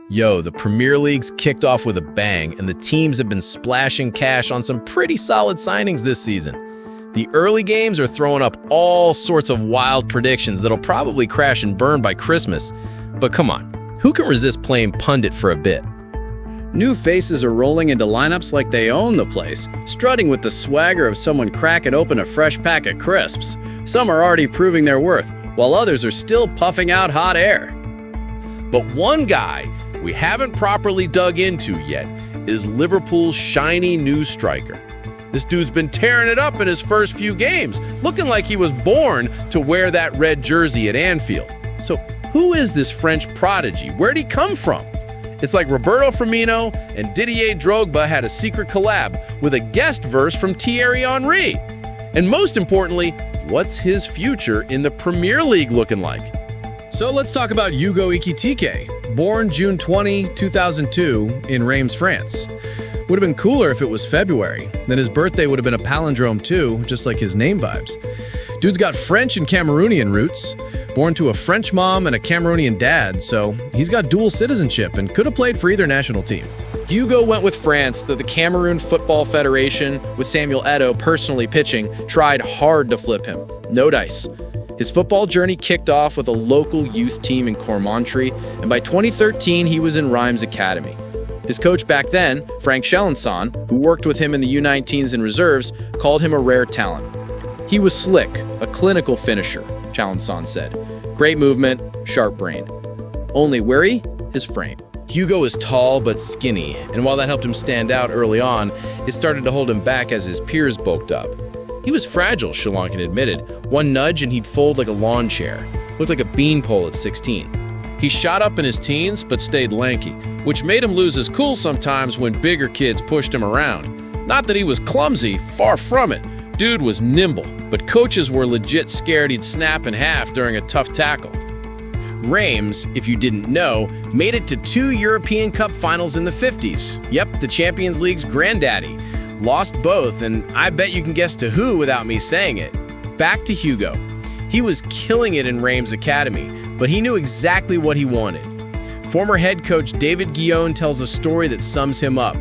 Yo, the Premier League's kicked off with a bang, and the teams have been splashing cash on some pretty solid signings this season. The early games are throwing up all sorts of wild predictions that'll probably crash and burn by Christmas. But come on, who can resist playing pundit for a bit? New faces are rolling into lineups like they own the place, strutting with the swagger of someone cracking open a fresh pack of crisps. Some are already proving their worth, while others are still puffing out hot air. But one guy we haven't properly dug into yet is Liverpool's shiny new striker. This dude's been tearing it up in his first few games, looking like he was born to wear that red jersey at Anfield. So who is this French prodigy? Where'd he come from? It's like Roberto Firmino and Didier Drogba had a secret collab with a guest verse from Thierry Henry. And most importantly, what's his future in the Premier League looking like? So let's talk about Hugo Ekitike, born June 20, 2002 in Reims, France. Would have been cooler if it was February. Then his birthday would have been a palindrome too, just like his name vibes. Dude's got French and Cameroonian roots, born to a French mom and a Cameroonian dad, so he's got dual citizenship and could have played for either national team. Hugo went with France, though the Cameroon Football Federation, with Samuel Eto'o personally pitching, tried hard to flip him. No dice. His football journey kicked off with a local youth team in Cormontry, and by 2013 he was in Reims Academy. His coach back then, Frank Chalençon, who worked with him in the U19s and reserves, called him a rare talent. He was slick, a clinical finisher, Chalençon said. Great movement, sharp brain. Only wary, his frame. Hugo is tall but skinny, and while that helped him stand out early on, it started to hold him back as his peers bulked up. He was fragile, Shalonkin admitted. One nudge and he'd fold like a lawn chair. Looked like a beanpole at 16. He shot up in his teens but stayed lanky, which made him lose his cool sometimes when bigger kids pushed him around. Not that he was clumsy, far from it. Dude was nimble, but coaches were legit scared he'd snap in half during a tough tackle. Reims, if you didn't know, made it to 2 European Cup finals in the 50s. Yep, the Champions League's granddaddy. Lost both, and I bet you can guess to who without me saying it. Back to Hugo. He was killing it in Reims Academy, but he knew exactly what he wanted. Former head coach David Guillon tells a story that sums him up.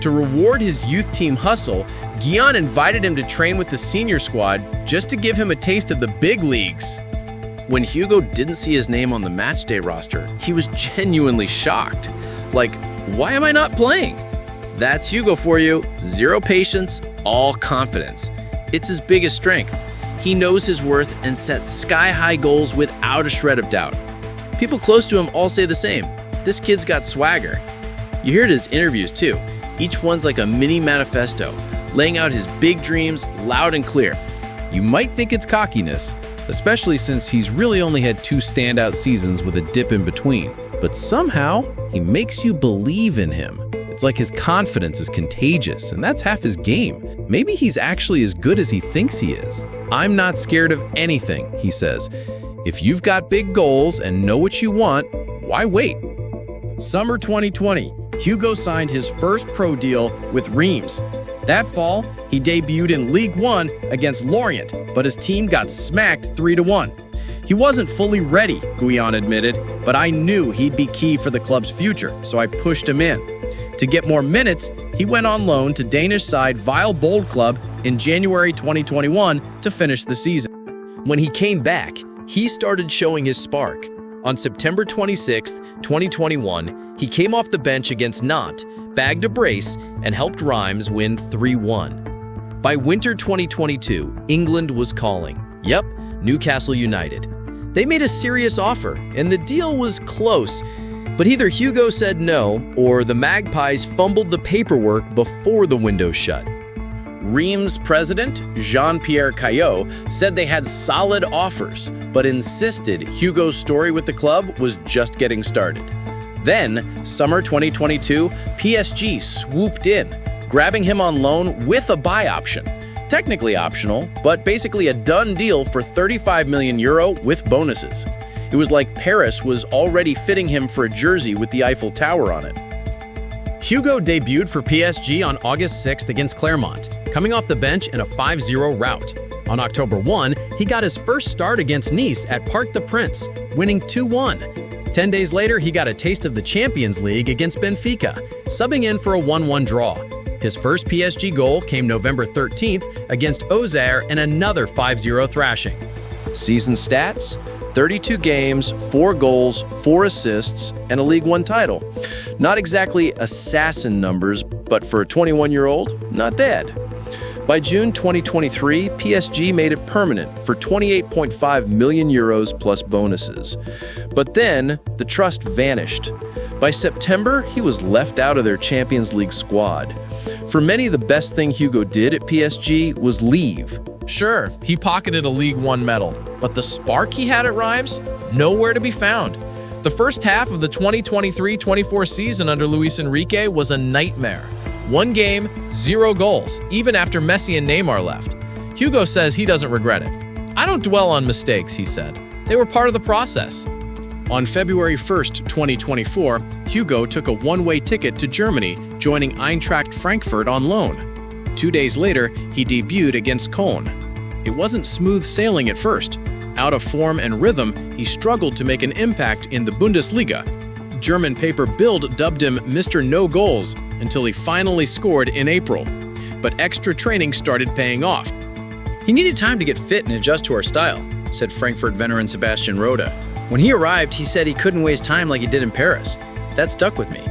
To reward his youth team hustle, Guillon invited him to train with the senior squad just to give him a taste of the big leagues. When Hugo didn't see his name on the matchday roster, he was genuinely shocked. Like, why am I not playing? That's Hugo for you. Zero patience, all confidence. It's his biggest strength. He knows his worth and sets sky-high goals without a shred of doubt. People close to him all say the same. This kid's got swagger. You hear it in his interviews too. Each one's like a mini manifesto, laying out his big dreams loud and clear. You might think it's cockiness, especially since he's really only had 2 standout seasons with a dip in between. But somehow, he makes you believe in him. It's like his confidence is contagious, and that's half his game. Maybe he's actually as good as he thinks he is. I'm not scared of anything, he says. If you've got big goals and know what you want, why wait? Summer 2020, Hugo signed his first pro deal with Reims. That fall, he debuted in Ligue 1 against Lorient, but his team got smacked 3-1. He wasn't fully ready, Guillon admitted, but I knew he'd be key for the club's future, so I pushed him in. To get more minutes, he went on loan to Danish side Vejle Bold Club in January 2021 to finish the season. When he came back, he started showing his spark. On September 26, 2021, he came off the bench against Nantes, bagged a brace, and helped Reims win 3-1. By winter 2022, England was calling. Yep, Newcastle United. They made a serious offer, and the deal was close. But either Hugo said no, or the Magpies fumbled the paperwork before the window shut. Reims president Jean-Pierre Caillot said they had solid offers, but insisted Hugo's story with the club was just getting started. Then, summer 2022, PSG swooped in, grabbing him on loan with a buy option. Technically optional, but basically a done deal for €35 million with bonuses. It was like Paris was already fitting him for a jersey with the Eiffel Tower on it. Hugo debuted for PSG on August 6th against Clermont, coming off the bench in a 5-0 rout. On October 1, he got his first start against Nice at Parc des Princes, winning 2-1. 10 days later, he got a taste of the Champions League against Benfica, subbing in for a 1-1 draw. His first PSG goal came November 13th against Auxerre in another 5-0 thrashing. Season stats: 32 games, 4 goals, 4 assists, and a League One title. Not exactly assassin numbers, but for a 21-year-old, not bad. By June 2023, PSG made it permanent for 28.5 million euros plus bonuses. But then, the trust vanished. By September, he was left out of their Champions League squad. For many, the best thing Hugo did at PSG was leave. Sure, he pocketed a League One medal, but the spark he had at Reims? Nowhere to be found. The first half of the 2023-24 season under Luis Enrique was a nightmare. 1 game, 0 goals, even after Messi and Neymar left. Hugo says he doesn't regret it. "I don't dwell on mistakes," he said. "They were part of the process." On February 1st, 2024, Hugo took a one-way ticket to Germany, joining Eintracht Frankfurt on loan. 2 days later, he debuted against Köln. It wasn't smooth sailing at first. Out of form and rhythm, he struggled to make an impact in the Bundesliga. German paper Bild dubbed him Mr. No Goals until he finally scored in April. But extra training started paying off. "He needed time to get fit and adjust to our style," said Frankfurt veteran Sebastian Rode. "When he arrived, he said he couldn't waste time like he did in Paris. That stuck with me.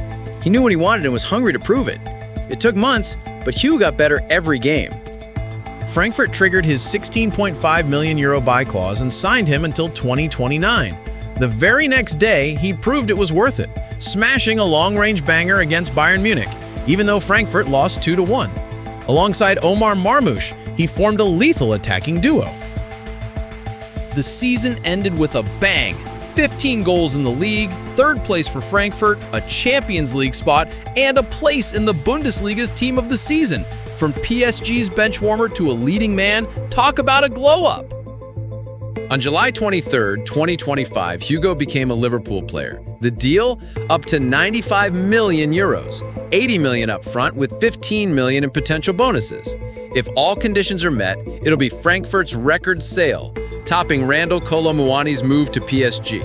He knew what he wanted and was hungry to prove it. It took months, but Hugh got better every game." Frankfurt triggered his €16.5 million buy clause and signed him until 2029. The very next day, he proved it was worth it, smashing a long-range banger against Bayern Munich, even though Frankfurt lost 2-1. Alongside Omar Marmoush, he formed a lethal attacking duo. The season ended with a bang. 15 goals in the league, 3rd place for Frankfurt, a Champions League spot, and a place in the Bundesliga's team of the season. From PSG's benchwarmer to a leading man, talk about a glow-up. On July 23, 2025, Hugo became a Liverpool player. The deal? Up to 95 million euros, 80 million up front with 15 million in potential bonuses. If all conditions are met, it'll be Frankfurt's record sale, topping Randall Kolo Muani's move to PSG.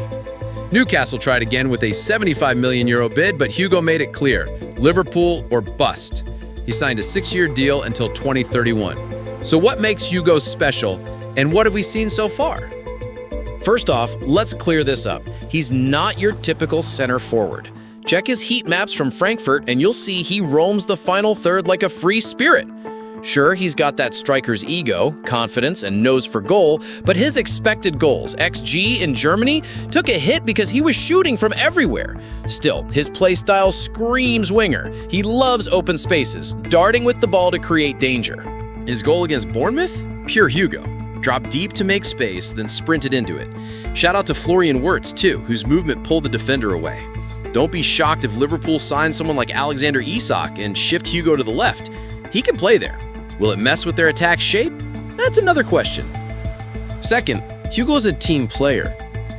Newcastle tried again with a 75 million euro bid, but Hugo made it clear, Liverpool or bust. He signed a 6-year deal until 2031. So what makes Hugo special, and what have we seen so far? First off, let's clear this up. He's not your typical center forward. Check his heat maps from Frankfurt and you'll see he roams the final third like a free spirit. Sure, he's got that striker's ego, confidence, and nose for goal, but his expected goals, XG in Germany, took a hit because he was shooting from everywhere. Still, his play style screams winger. He loves open spaces, darting with the ball to create danger. His goal against Bournemouth? Pure Hugo. Dropped deep to make space, then sprinted into it. Shout out to Florian Wirtz, too, whose movement pulled the defender away. Don't be shocked if Liverpool signs someone like Alexander Isak and shift Hugo to the left. He can play there. Will it mess with their attack shape? That's another question. Second, Hugo's a team player.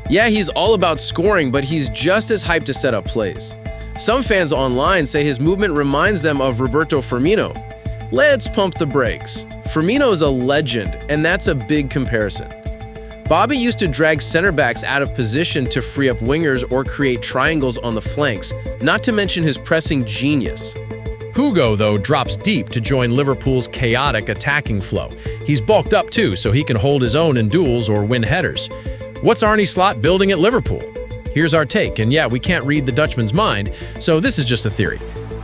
Yeah, he's all about scoring, but he's just as hyped to set up plays. Some fans online say his movement reminds them of Roberto Firmino. Let's pump the brakes. Firmino's a legend, and that's a big comparison. Bobby used to drag center backs out of position to free up wingers or create triangles on the flanks, not to mention his pressing genius. Hugo, though, drops deep to join Liverpool's chaotic attacking flow. He's bulked up too, so he can hold his own in duels or win headers. What's Arne Slot building at Liverpool? Here's our take, and yeah, we can't read the Dutchman's mind, so this is just a theory.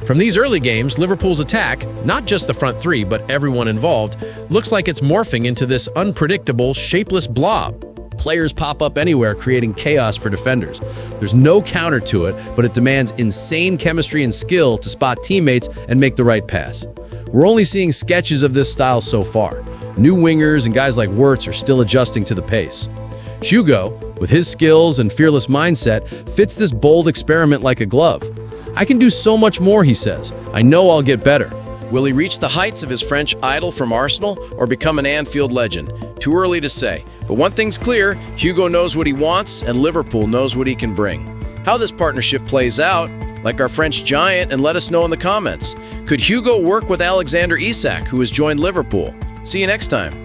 From these early games, Liverpool's attack, not just the front three, but everyone involved, looks like it's morphing into this unpredictable, shapeless blob. Players pop up anywhere, creating chaos for defenders. There's no counter to it, but it demands insane chemistry and skill to spot teammates and make the right pass. We're only seeing sketches of this style so far. New wingers and guys like Wirtz are still adjusting to the pace. Hugo, with his skills and fearless mindset, fits this bold experiment like a glove. I can do so much more, he says. I know I'll get better. Will he reach the heights of his French idol from Arsenal or become an Anfield legend? Too early to say. But one thing's clear, Hugo knows what he wants and Liverpool knows what he can bring. How this partnership plays out, like our French giant, and let us know in the comments. Could Hugo work with Alexander Isak, who has joined Liverpool? See you next time.